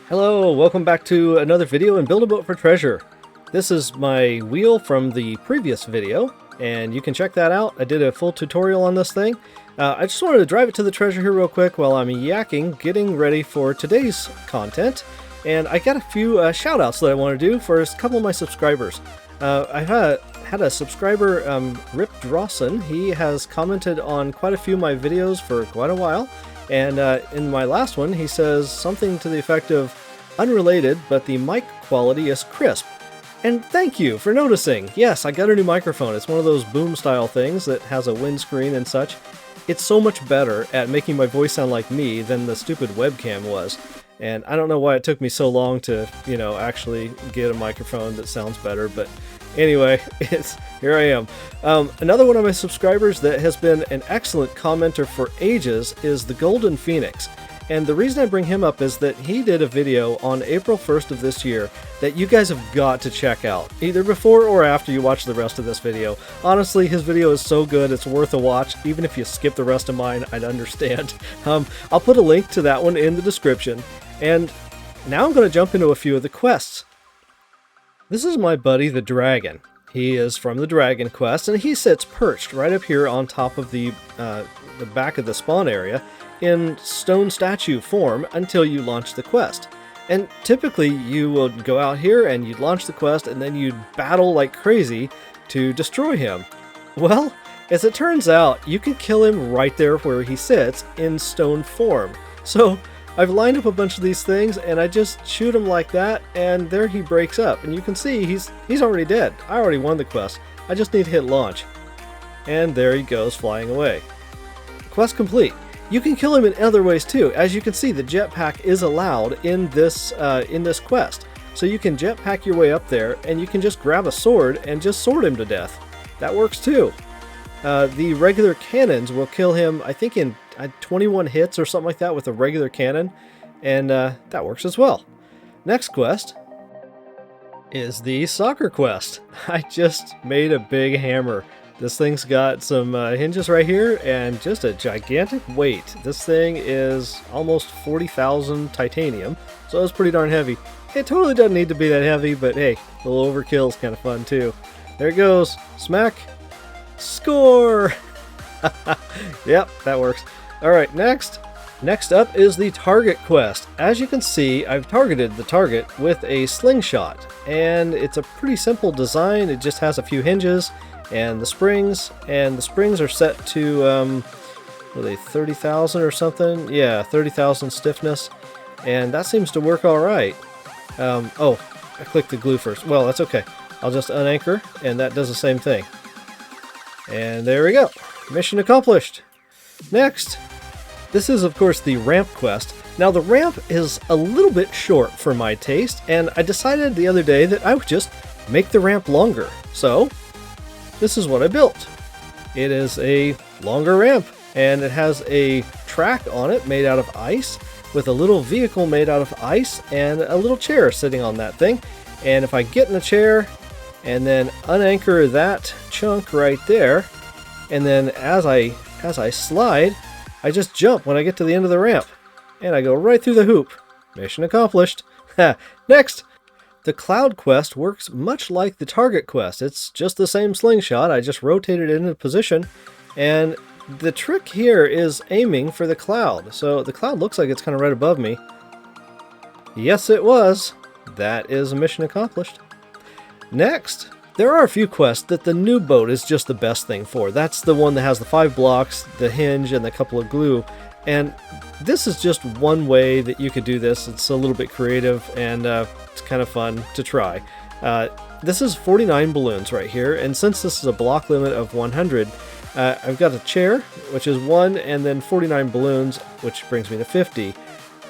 Hello, welcome back to another video in Build a Boat for Treasure. This is my wheel from the previous video, and you can check that out. I did a full tutorial on this thing. I just wanted to drive it to the treasure here real quick while I'm yakking, getting ready for today's content. And I got a few shout-outs that I want to do for a couple of my subscribers. I've had a subscriber, Rip Drawson. He has commented on quite a few of my videos for quite a while. And in my last one, he says something to the effect of, unrelated, but the mic quality is crisp. And thank you for noticing. Yes, I got a new microphone. It's one of those boom style things that has a windscreen and such. It's so much better at making my voice sound like me than the stupid webcam was. And I don't know why it took me so long to, actually get a microphone that sounds better, but anyway, here I am. Another one of my subscribers that has been an excellent commenter for ages is the Golden Phoenix. And the reason I bring him up is that he did a video on April 1st of this year that you guys have got to check out, either before or after you watch the rest of this video. Honestly, his video is so good, it's worth a watch. Even if you skip the rest of mine, I'd understand. I'll put a link to that one in the description. And now I'm going to jump into a few of the quests. This is my buddy the Dragon. He is from the Dragon Quest, and he sits perched right up here on top of the back of the spawn area in stone statue form until you launch the quest. And typically you would go out here and you'd launch the quest and then you'd battle like crazy to destroy him. Well, as it turns out, you can kill him right there where he sits in stone form. So I've lined up a bunch of these things and I just shoot him like that, and there he breaks up. And you can see he's already dead. I already won the quest. I just need to hit launch. And there he goes flying away. Quest complete. You can kill him in other ways too. As you can see, the jetpack is allowed in this quest. So you can jetpack your way up there and you can just grab a sword and just sword him to death. That works too. The regular cannons will kill him, I think, in 21 hits or something like that with a regular cannon, and that works as well. Next quest is the soccer quest. I just made a big hammer. This thing's got some hinges right here and just a gigantic weight. This thing is almost 40,000 titanium, so it's pretty darn heavy. It totally doesn't need to be that heavy, but hey, a little overkill is kind of fun too. There it goes. Smack. Score! Yep, that works. Alright, next up is the target quest. As you can see, I've targeted the target with a slingshot, and it's a pretty simple design. It just has a few hinges and the springs are set to, what are they, 30,000 or something? Yeah, 30,000 stiffness, and that seems to work alright. Oh, I clicked the glue first. Well, that's okay. I'll just unanchor, and that does the same thing. And there we go. Mission accomplished. Next, this is of course the ramp quest. Now the ramp is a little bit short for my taste, and I decided the other day that I would just make the ramp longer. So this is what I built. It is a longer ramp, and it has a track on it made out of ice with a little vehicle made out of ice and a little chair sitting on that thing. And if I get in the chair and then unanchor that chunk right there, and then as I slide, I just jump when I get to the end of the ramp, and I go right through the hoop. Mission accomplished. Next, the cloud quest works much like the target quest. It's just the same slingshot. I just rotated it into position, and the trick here is aiming for the cloud. So the cloud looks like it's kind of right above me. Yes, it was. That is a mission accomplished. Next, there are a few quests that the new boat is just the best thing for. That's the one that has the 5 blocks, the hinge, and a couple of glue. And this is just one way that you could do this. It's a little bit creative, and it's kind of fun to try. This is 49 balloons right here, and since this is a block limit of 100, I've got a chair, which is 1, and then 49 balloons, which brings me to 50.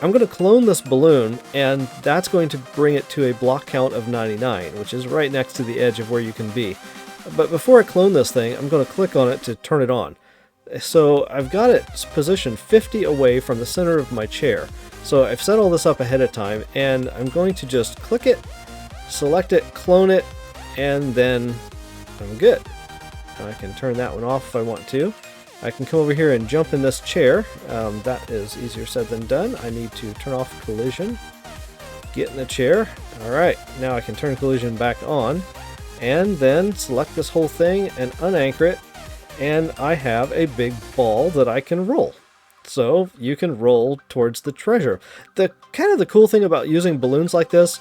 I'm going to clone this balloon, and that's going to bring it to a block count of 99, which is right next to the edge of where you can be. But before I clone this thing, I'm going to click on it to turn it on. So I've got it positioned 50 away from the center of my chair. So I've set all this up ahead of time, and I'm going to just click it, select it, clone it, and then I'm good. I can turn that one off if I want to. I can come over here and jump in this chair. That is easier said than done. I need to turn off collision. get in the chair. All right, now I can turn collision back on and then select this whole thing and unanchor it, and I have a big ball that I can roll. So you can roll towards the treasure. The cool thing about using balloons like this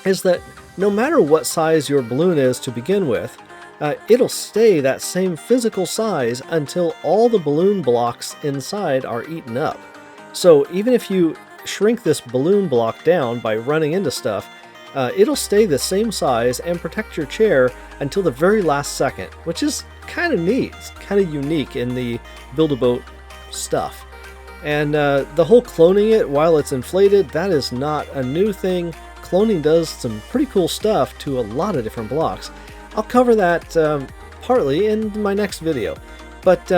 is that no matter what size your balloon is to begin with, it'll stay that same physical size until all the balloon blocks inside are eaten up. So even if you shrink this balloon block down by running into stuff, it'll stay the same size and protect your chair until the very last second, which is kind of neat. It's kind of unique in the Build-A-Boat stuff. And the whole cloning it while it's inflated, that is not a new thing. Cloning does some pretty cool stuff to a lot of different blocks. I'll cover that partly in my next video. But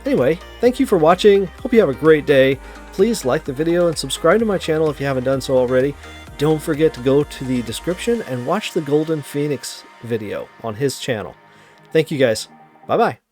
anyway, thank you for watching. Hope you have a great day. Please like the video and subscribe to my channel if you haven't done so already. Don't forget to go to the description and watch the Golden Phoenix video on his channel. Thank you guys. Bye-bye.